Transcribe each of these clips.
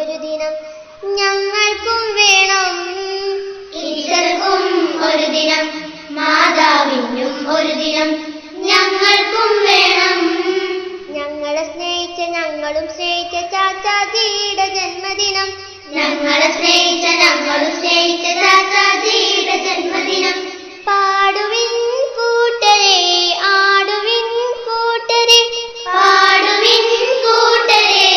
ഒരു ദിനം ഞങ്ങൾക്കും വേണം. ഈശ്വർക്കും ഒരു ദിനം, മാതാവിനും ഒരു ദിനം, ഞങ്ങൾക്കും വേണം. ഞങ്ങളെ സ്നേഹിച്ച ഞങ്ങളും സ്നേഹിച്ച ചാച്ചാജിയുടെ ജന്മദിനം. ഞങ്ങളെ സ്നേഹിച്ച ഞങ്ങളും സ്നേഹിച്ച ചാച്ചാജിയുടെ ജന്മദിനം. പാടുവിൻ കൂട്ടരെ, ആടുവിൻ കൂട്ടരെ, പാടുവിൻ കൂട്ടരെ,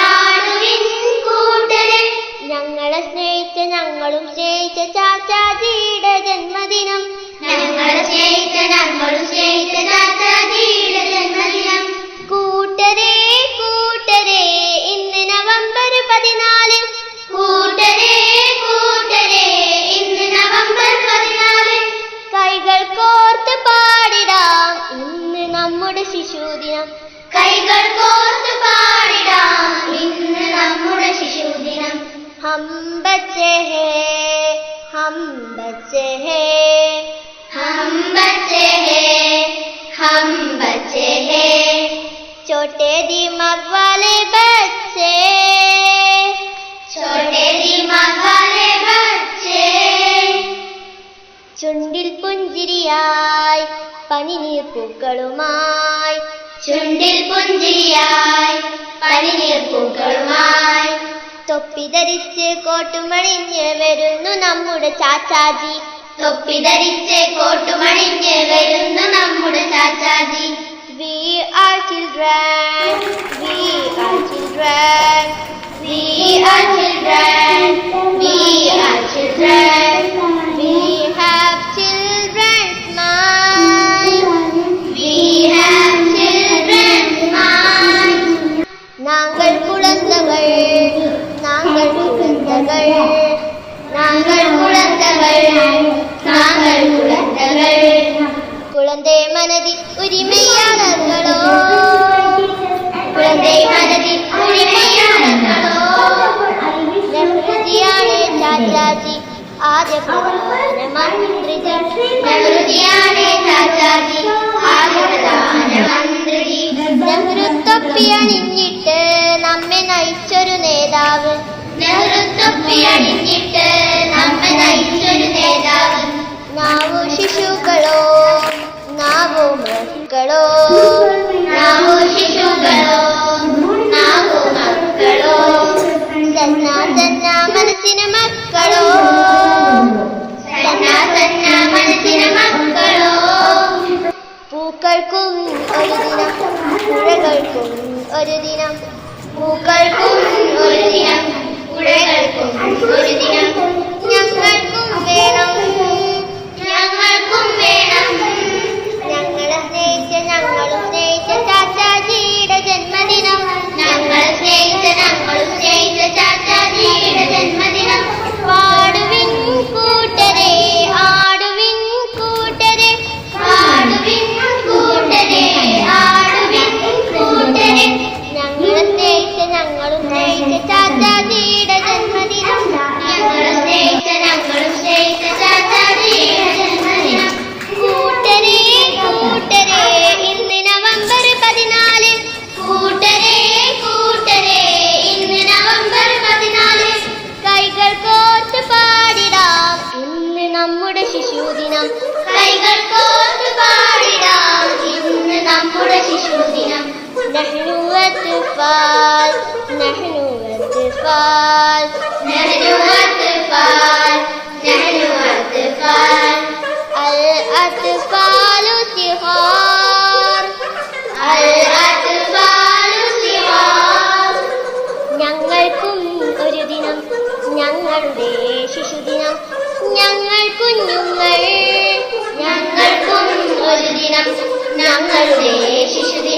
ആടുവിൻ കൂട്ടരെ. ഞങ്ങളെ സ്നേഹിച്ച ഞങ്ങളും സ്നേഹിച്ച ചാച്ചാജിയുടെ ജന്മദിനം. ഞങ്ങളെ സ്നേഹിച്ച ഞങ്ങളും സ്നേഹിച്ച ചാച്ചാജിയുടെ ജന്മദിനം. കൂട്ടരെ കൂട്ടരെ, ഇന്ന് നവംബർ 14. കൂട്ടരെ കൂട്ടരെ, ഇന്ന് നവംബർ 14. കൈകൾ കോർത്ത് പാടിടാം, ഇന്ന് നമ്മുടെ ശിശുദിനം. കൈകൾ കോർത്ത് പാടിടാം, ഇന്ന് നമ്മുടെ ശിശുദിനം. ഹം ബച്ചേ ഹേ, ഹം ബച്ചേ ഹേ, हम बच्चे हैं, हम बच्चे हैं. छोटे दिमाग वाले बच्चे, छोटे दिमाग वाले बच्चे. ചുണ്ടിൽ പുഞ്ചിരിയായി പനിനീർ പൂക്കളുമായി, ചുണ്ടിൽ പുഞ്ചിരിയായി പനിനീർ പൂക്കളുമായി. തൊപ്പി ധരിച്ച് കോട്ടുമണിഞ്ഞ് വരുന്നു നമ്മുടെ ചാച്ചാജി. തൊപ്പി ധരിച്ച് കോട്ടുമണിഞ്ഞ് വരുന്നു നമ്മുടെ Chachaji. We are children, we are children, We are children, we are children. we have children's mind. We have children's mind. நாங்கள் குழந்தைகள், நாங்கள் குழந்தைகள், நாங்கள் குழந்தைகள், நாங்கள் குழந்தைகள். குழந்தை மனதில் உரிமையாளர்களோ, குழந்தை மனதில் உரிமையாளர்களோ. നെഹ്റുജിയാണ് ചാച്ചാജി, ആദ്യ പ്രധാനമന്ത്രിജി. നെഹ്റുജിയാണ് ചാച്ചാജി, ആദ്യ പ്രധാനമന്ത്രി. നെഹ്റു തൊപ്പി അണിഞ്ഞിട്ട് നമ്മെ നയിച്ചൊരു നേതാവ്. നെഹ്റു തൊപ്പി അണിഞ്ഞിട്ട് നമ്മെ നയിച്ചൊരു നേതാവ്. നാവു ശിശുക്കളോ, നാവു മക്കളോ, നാവു ശിശുക്കളോ, നാവു മക്കളോ. സന്ന സന്ന മനസ്സിന് മക്കളോ, സന്ന സന്ന മനസ്സിന് മക്കളോ. പൂക്കൾക്കും ഒരു ദിനം, പുഴകൾക്കും ഒരു ദിനം, പൂക്കൾക്കും ഒരു ദിനം, പുഴകൾക്കും ഒരു ദിനം. ഞങ്ങൾക്കും വേണം. ഞങ്ങൾക്കും വേണം. ഞങ്ങളെ സ്നേഹിച്ച ഞങ്ങളും സ്നേഹിച്ച ചാച്ചാജിയുടെ ജന്മദിനം. ഞങ്ങളെ സ്നേഹിച്ച ഞങ്ങളും സ്നേഹിച്ച ചാച്ചാജിയുടെ ജന്മദിനം. പാടുവിൻ കൂട്ടരെ, ആടുവിൻ കൂട്ടരെ, പാടുവിൻ കൂട്ടരെ, ആടുവിൻ കൂട്ടരെ. ഞങ്ങളെ സ്നേഹിച്ച ഞങ്ങളും സ്നേഹിച്ച ചാച്ചാജിയുടെ ജന്മദിനം. ഞങ്ങളെ സ്നേഹിച്ച ഞങ്ങളും സ്നേഹിച്ച ചാച്ചാജിയുടെ ജന്മദിനം. കൂട്ടരെ കൂട്ടരെ, ഇന്ന് നവംബർ 14. കൂട്ടരെ കൂട്ടരെ, ഇന്ന് നവംബർ 14. കൈകൾ കോർത്ത് പാടിടാം, ഇന്ന് നമ്മുടെ ശിശുദിനം. കൈകൾ കോർത്ത് പാടിടാം, ഇന്ന് നമ്മുടെ ശിശുദിനം. നഹ്നു അത്ഫാൽ, നഹ്നു അത്ഫാൽ, നഹ്നു അത്ഫാൽ, നഹ്നു അത്ഫാൽ. അൽ അത്ഫാലു സിഹാർ, അൽ അത്ഫാലു സിഹാർ. ഞങ്ങൾക്കും ഒരു ദിനം, ഞങ്ങളുടെ ശിശുദിനം. ഞങ്ങൾ കുഞ്ഞുങ്ങൾ, ഞങ്ങൾക്കും ഒരു ദിനം, ഞങ്ങളുടെ ശിശുദിനം.